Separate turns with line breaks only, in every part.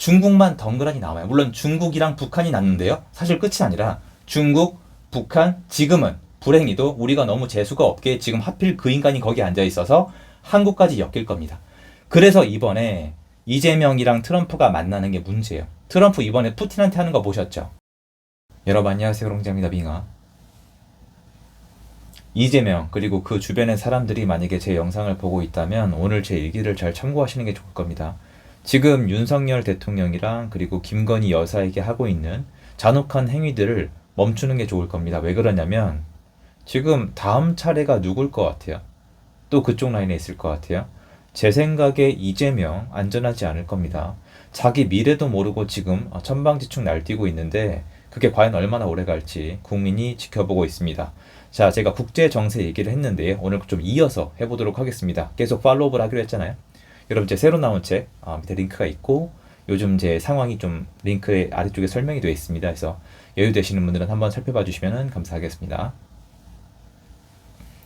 중국만 덩그러니 나와요. 물론 중국이랑 북한이 났는데요. 사실 끝이 아니라 중국, 북한, 지금은 불행히도 우리가 너무 재수가 없게 지금 하필 그 인간이 거기 앉아 있어서 한국까지 엮일 겁니다. 그래서 이번에 이재명이랑 트럼프가 만나는 게 문제예요. 트럼프 이번에 푸틴한테 하는 거 보셨죠? 여러분 안녕하세요. 롱자입니다. 빙하. 이재명 그리고 그 주변의 사람들이 만약에 제 영상을 보고 있다면 오늘 제 얘기를 잘 참고하시는 게 좋을 겁니다. 지금 윤석열 대통령이랑 그리고 김건희 여사에게 하고 있는 잔혹한 행위들을 멈추는 게 좋을 겁니다. 왜 그러냐면 지금 다음 차례가 누굴 것 같아요? 또 그쪽 라인에 있을 것 같아요? 제 생각에 이재명 안전하지 않을 겁니다. 자기 미래도 모르고 지금 천방지축 날뛰고 있는데 그게 과연 얼마나 오래 갈지 국민이 지켜보고 있습니다. 자, 제가 국제 정세 얘기를 했는데 오늘 좀 이어서 해보도록 하겠습니다. 계속 팔로우를 하기로 했잖아요. 여러분 제 새로 나온 책 밑에 링크가 있고 요즘 제 상황이 좀 링크의 아래쪽에 설명이 되어 있습니다. 그래서 여유 되시는 분들은 한번 살펴봐 주시면 감사하겠습니다.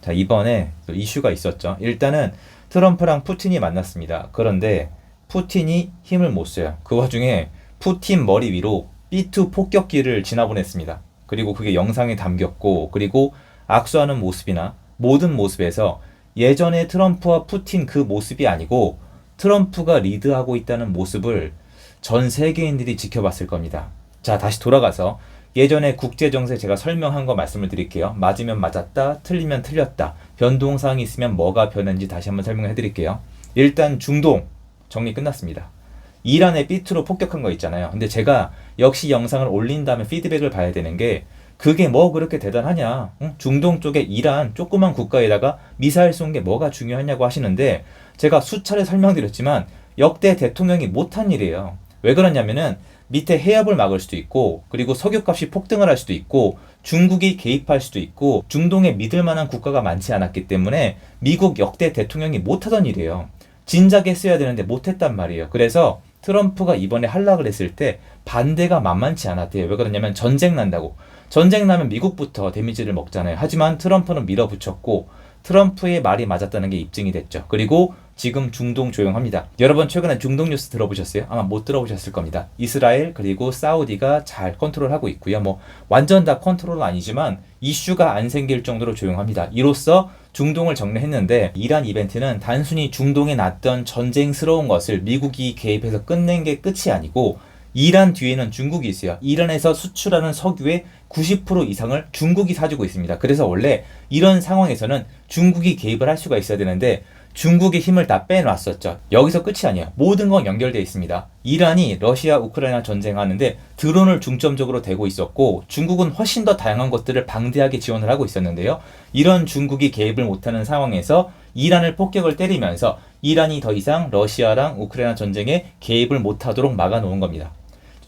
자, 이번에 또 이슈가 있었죠. 일단은 트럼프랑 푸틴이 만났습니다. 그런데 푸틴이 힘을 못 써요. 그 와중에 푸틴 머리 위로 B2 폭격기를 지나보냈습니다. 그리고 그게 영상에 담겼고 그리고 악수하는 모습이나 모든 모습에서 예전에 트럼프와 푸틴 그 모습이 아니고 트럼프가 리드하고 있다는 모습을 전 세계인들이 지켜봤을 겁니다. 자, 다시 돌아가서 예전에 국제정세 제가 설명한 거 말씀을 드릴게요. 맞으면 맞았다, 틀리면 틀렸다, 변동사항이 있으면 뭐가 변했는지 다시 한번 설명해 드릴게요. 일단 중동 정리 끝났습니다. 이란의 B2로 폭격한 거 있잖아요. 근데 제가 역시 영상을 올린 다음에 피드백을 봐야 되는 게 그게 뭐 그렇게 대단하냐? 응? 중동 쪽에 이란 조그만 국가에다가 미사일 쏜 게 뭐가 중요하냐고 하시는데 제가 수차례 설명드렸지만 역대 대통령이 못한 일이에요. 왜 그러냐면은 밑에 해협을 막을 수도 있고 그리고 석유값이 폭등을 할 수도 있고 중국이 개입할 수도 있고 중동에 믿을 만한 국가가 많지 않았기 때문에 미국 역대 대통령이 못하던 일이에요. 진작에 써야 되는데 못했단 말이에요. 그래서 트럼프가 이번에 할락을 했을 때 반대가 만만치 않았대요. 왜 그러냐면 전쟁 난다고. 전쟁 나면 미국부터 데미지를 먹잖아요. 하지만 트럼프는 밀어붙였고 트럼프의 말이 맞았다는 게 입증이 됐죠. 그리고 지금 중동 조용합니다. 여러분 최근에 중동 뉴스 들어보셨어요? 아마 못 들어보셨을 겁니다. 이스라엘 그리고 사우디가 잘 컨트롤하고 있고요. 뭐 완전 다 컨트롤은 아니지만 이슈가 안 생길 정도로 조용합니다. 이로써 중동을 정리했는데 이란 이벤트는 단순히 중동에 났던 전쟁스러운 것을 미국이 개입해서 끝낸 게 끝이 아니고 이란 뒤에는 중국이 있어요. 이란에서 수출하는 석유의 90% 이상을 중국이 사주고 있습니다. 그래서 원래 이런 상황에서는 중국이 개입을 할 수가 있어야 되는데 중국의 힘을 다 빼놨었죠. 여기서 끝이 아니에요. 모든 건 연결되어 있습니다. 이란이 러시아 우크라이나 전쟁하는데 드론을 중점적으로 대고 있었고 중국은 훨씬 더 다양한 것들을 방대하게 지원을 하고 있었는데요. 이런 중국이 개입을 못하는 상황에서 이란을 폭격을 때리면서 이란이 더 이상 러시아랑 우크라이나 전쟁에 개입을 못하도록 막아놓은 겁니다.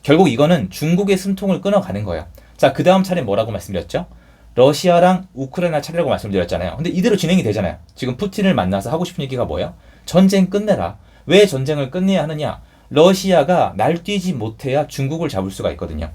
결국 이거는 중국의 숨통을 끊어가는 거예요. 자, 그 다음 차례 뭐라고 말씀드렸죠? 러시아랑 우크라이나 차례라고 말씀드렸잖아요. 근데 이대로 진행이 되잖아요. 지금 푸틴을 만나서 하고 싶은 얘기가 뭐예요? 전쟁 끝내라. 왜 전쟁을 끝내야 하느냐? 러시아가 날뛰지 못해야 중국을 잡을 수가 있거든요.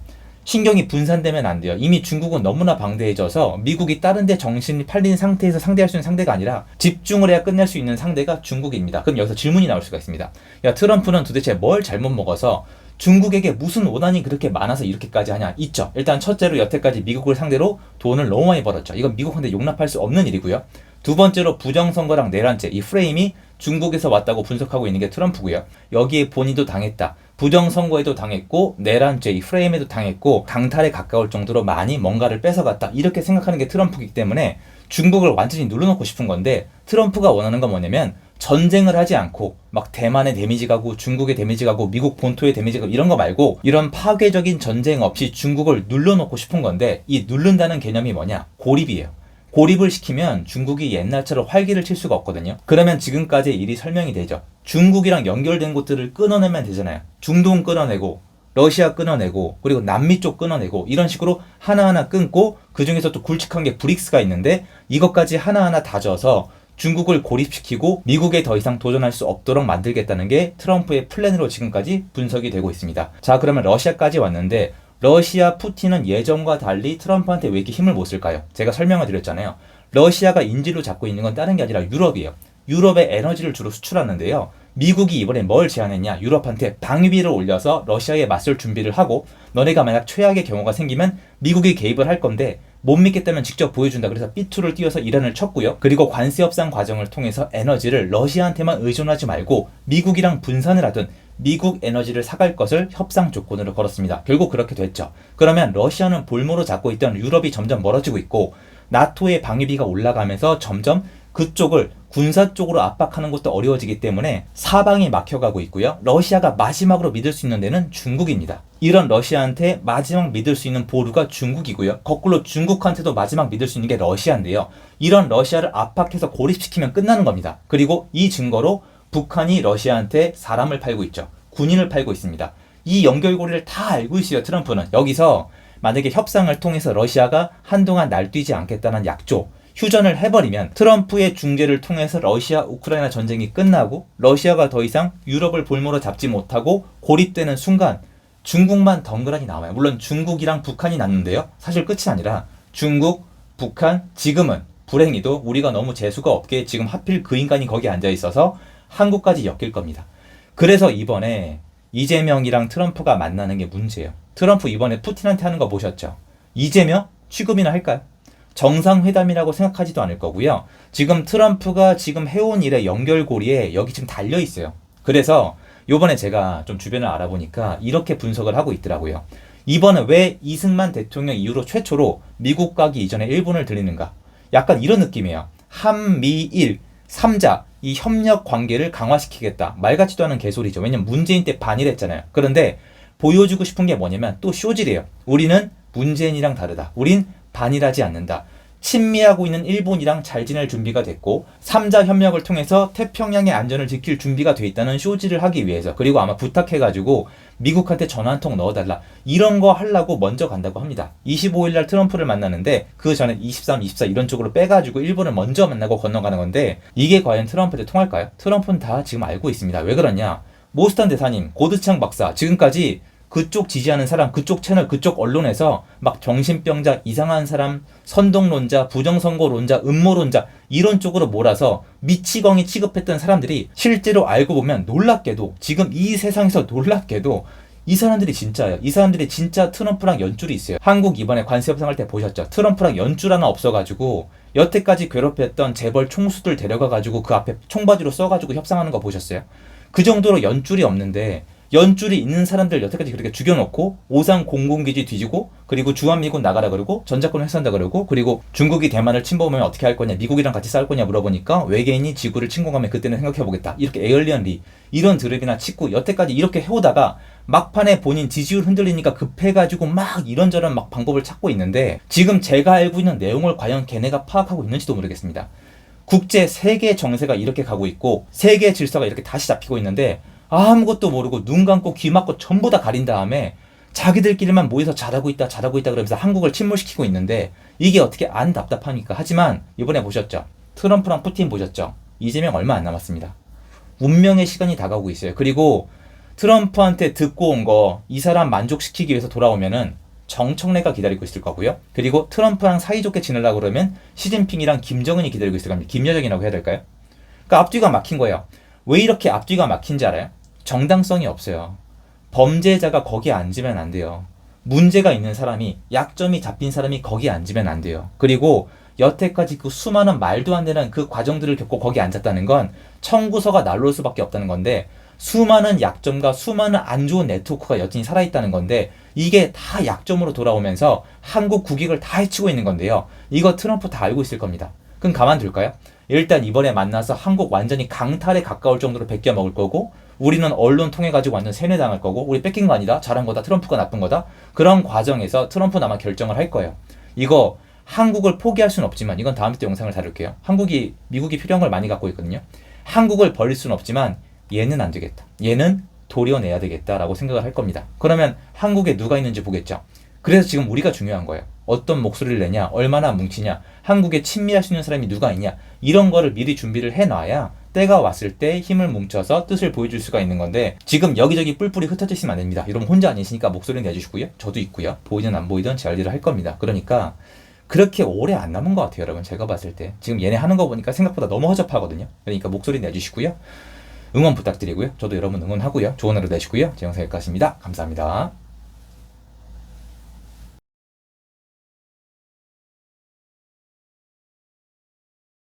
신경이 분산되면 안 돼요. 이미 중국은 너무나 방대해져서 미국이 다른 데 정신이 팔린 상태에서 상대할 수 있는 상대가 아니라 집중을 해야 끝낼 수 있는 상대가 중국입니다. 그럼 여기서 질문이 나올 수가 있습니다. 야, 트럼프는 도대체 뭘 잘못 먹어서 중국에게 무슨 원한이 그렇게 많아서 이렇게까지 하냐? 있죠. 일단 첫째로 여태까지 미국을 상대로 돈을 너무 많이 벌었죠. 이건 미국한테 용납할 수 없는 일이고요. 두 번째로 부정선거랑 내란죄, 이 프레임이 중국에서 왔다고 분석하고 있는 게 트럼프고요. 여기에 본인도 당했다. 부정선거에도 당했고 내란죄, 이 프레임에도 당했고 강탈에 가까울 정도로 많이 뭔가를 뺏어갔다. 이렇게 생각하는 게 트럼프이기 때문에 중국을 완전히 눌러놓고 싶은 건데 트럼프가 원하는 건 뭐냐면 전쟁을 하지 않고 막 대만에 데미지 가고 중국에 데미지 가고 미국 본토에 데미지 가고 이런 거 말고 이런 파괴적인 전쟁 없이 중국을 눌러놓고 싶은 건데 이 누른다는 개념이 뭐냐? 고립이에요. 고립을 시키면 중국이 옛날처럼 활기를 칠 수가 없거든요. 그러면 지금까지의 일이 설명이 되죠. 중국이랑 연결된 곳들을 끊어내면 되잖아요. 중동 끊어내고 러시아 끊어내고 그리고 남미 쪽 끊어내고 이런 식으로 하나하나 끊고 그중에서 또 굵직한 게 브릭스가 있는데 이것까지 하나하나 다져서 중국을 고립시키고 미국에 더 이상 도전할 수 없도록 만들겠다는 게 트럼프의 플랜으로 지금까지 분석이 되고 있습니다. 자, 그러면 러시아까지 왔는데 러시아 푸틴은 예전과 달리 트럼프한테 왜 이렇게 힘을 못 쓸까요? 제가 설명을 드렸잖아요. 러시아가 인질로 잡고 있는 건 다른 게 아니라 유럽이에요. 유럽에 에너지를 주로 수출하는데요. 미국이 이번에 뭘 제안했냐? 유럽한테 방위비를 올려서 러시아에 맞설 준비를 하고 너네가 만약 최악의 경우가 생기면 미국이 개입을 할 건데 못 믿겠다면 직접 보여준다. 그래서 B2를 띄워서 이란을 쳤고요. 그리고 관세 협상 과정을 통해서 에너지를 러시아한테만 의존하지 말고 미국이랑 분산을 하든 미국 에너지를 사갈 것을 협상 조건으로 걸었습니다. 결국 그렇게 됐죠. 그러면 러시아는 볼모로 잡고 있던 유럽이 점점 멀어지고 있고 나토의 방위비가 올라가면서 점점 그쪽을 군사 쪽으로 압박하는 것도 어려워지기 때문에 사방이 막혀가고 있고요. 러시아가 마지막으로 믿을 수 있는 데는 중국입니다. 이런 러시아한테 마지막 믿을 수 있는 보루가 중국이고요. 거꾸로 중국한테도 마지막 믿을 수 있는 게 러시아인데요. 이런 러시아를 압박해서 고립시키면 끝나는 겁니다. 그리고 이 증거로 북한이 러시아한테 사람을 팔고 있죠. 군인을 팔고 있습니다. 이 연결고리를 다 알고 있어요. 트럼프는. 여기서 만약에 협상을 통해서 러시아가 한동안 날뛰지 않겠다는 약조, 휴전을 해버리면 트럼프의 중재를 통해서 러시아 우크라이나 전쟁이 끝나고 러시아가 더 이상 유럽을 볼모로 잡지 못하고 고립되는 순간 중국만 덩그러니 남아요. 물론 중국이랑 북한이 남는데요. 사실 끝이 아니라 중국, 북한, 지금은 불행히도 우리가 너무 재수가 없게 지금 하필 그 인간이 거기 앉아 있어서 한국까지 엮일 겁니다. 그래서 이번에 이재명이랑 트럼프가 만나는 게 문제예요. 트럼프 이번에 푸틴한테 하는 거 보셨죠? 이재명 취급이나 할까요? 정상회담이라고 생각하지도 않을 거고요. 지금 트럼프가 지금 해온 일의 연결고리에 여기 지금 달려 있어요. 그래서 요번에 제가 좀 주변을 알아보니까 이렇게 분석을 하고 있더라고요. 이번에 왜 이승만 대통령 이후로 최초로 미국 가기 이전에 일본을 들리는가? 약간 이런 느낌이에요. 한미일 3자 이 협력 관계를 강화시키겠다. 말 같지도 않은 개소리죠. 왜냐면 문재인 때 반일했잖아요. 그런데 보여주고 싶은 게 뭐냐면 또 쇼질이에요. 우리는 문재인이랑 다르다. 우린 반일하지 않는다. 친미하고 있는 일본이랑 잘 지낼 준비가 됐고 3자 협력을 통해서 태평양의 안전을 지킬 준비가 돼 있다는 쇼지를 하기 위해서 그리고 아마 부탁해가지고 미국한테 전화 한 통 넣어달라 이런 거 하려고 먼저 간다고 합니다. 25일날 트럼프를 만나는데 그 전에 23, 24 이런 쪽으로 빼가지고 일본을 먼저 만나고 건너가는 건데 이게 과연 트럼프한테 통할까요? 트럼프는 다 지금 알고 있습니다. 왜 그러냐? 모스탄 대사님, 고드창 박사 지금까지 그쪽 지지하는 사람, 그쪽 채널, 그쪽 언론에서 막 정신병자, 이상한 사람, 선동론자, 부정선거론자, 음모론자 이런 쪽으로 몰아서 미치광이 취급했던 사람들이 실제로 알고 보면 놀랍게도 지금 이 세상에서 놀랍게도 이 사람들이 진짜예요. 이 사람들이 진짜 트럼프랑 연줄이 있어요. 한국 이번에 관세 협상할 때 보셨죠? 트럼프랑 연줄 하나 없어가지고 여태까지 괴롭혔던 재벌 총수들 데려가가지고 그 앞에 총바지로 써가지고 협상하는 거 보셨어요? 그 정도로 연줄이 없는데 연줄이 있는 사람들 여태까지 그렇게 죽여놓고 오산 공군기지 뒤지고 그리고 주한미군 나가라 그러고 전작권 회수한다 그러고 그리고 중국이 대만을 침범하면 어떻게 할 거냐 미국이랑 같이 싸울 거냐 물어보니까 외계인이 지구를 침공하면 그때는 생각해보겠다 이렇게 에얼리언리 이런 드립이나 치고 여태까지 이렇게 해오다가 막판에 본인 지지율 흔들리니까 급해가지고 막 이런저런 막 방법을 찾고 있는데 지금 제가 알고 있는 내용을 과연 걔네가 파악하고 있는지도 모르겠습니다. 국제 세계 정세가 이렇게 가고 있고 세계 질서가 이렇게 다시 잡히고 있는데 아무것도 모르고 눈 감고 귀 막고 전부 다 가린 다음에 자기들끼리만 모여서 잘하고 있다 그러면서 한국을 침몰시키고 있는데 이게 어떻게 안 답답합니까? 하지만 이번에 보셨죠? 트럼프랑 푸틴 보셨죠? 이재명 얼마 안 남았습니다. 운명의 시간이 다가오고 있어요. 그리고 트럼프한테 듣고 온 거 이 사람 만족시키기 위해서 돌아오면은 정청래가 기다리고 있을 거고요. 그리고 트럼프랑 사이좋게 지내려고 그러면 시진핑이랑 김정은이 기다리고 있을 겁니다. 김여정이라고 해야 될까요? 그러니까 앞뒤가 막힌 거예요. 왜 이렇게 앞뒤가 막힌지 알아요? 정당성이 없어요. 범죄자가 거기에 앉으면 안 돼요. 문제가 있는 사람이 약점이 잡힌 사람이 거기에 앉으면 안 돼요. 그리고 여태까지 그 수많은 말도 안 되는 그 과정들을 겪고 거기에 앉았다는 건 청구서가 날라올 수밖에 없다는 건데 수많은 약점과 수많은 안 좋은 네트워크가 여전히 살아있다는 건데 이게 다 약점으로 돌아오면서 한국 국익을 다 해치고 있는 건데요. 이거 트럼프 다 알고 있을 겁니다. 그럼 가만둘까요? 일단 이번에 만나서 한국 완전히 강탈에 가까울 정도로 베껴 먹을 거고 우리는 언론 통해 가지고 완전 세뇌당할 거고 우리 뺏긴 거 아니다 잘한 거다 트럼프가 나쁜 거다 그런 과정에서 트럼프는 아마 결정을 할 거예요. 이거 한국을 포기할 수는 없지만 이건 다음 주 영상을 다룰게요. 미국이 필요한 걸 많이 갖고 있거든요. 한국을 버릴 수는 없지만 얘는 안 되겠다. 얘는 도려내야 되겠다라고 생각을 할 겁니다. 그러면 한국에 누가 있는지 보겠죠. 그래서 지금 우리가 중요한 거예요. 어떤 목소리를 내냐, 얼마나 뭉치냐, 한국에 친미할 수 있는 사람이 누가 있냐 이런 거를 미리 준비를 해놔야 때가 왔을 때 힘을 뭉쳐서 뜻을 보여줄 수가 있는 건데 지금 여기저기 뿔뿔이 흩어져 있으면 안 됩니다. 여러분 혼자 아니시니까 목소리 내주시고요. 저도 있고요. 보이든 안 보이든 제 할 일을 할 겁니다. 그러니까 그렇게 오래 안 남은 것 같아요. 여러분 제가 봤을 때 지금 얘네 하는 거 보니까 생각보다 너무 허접하거든요. 그러니까 목소리 내주시고요. 응원 부탁드리고요. 저도 여러분 응원하고요. 좋은 하루 되시고요. 제 영상 여기까지입니다. 감사합니다.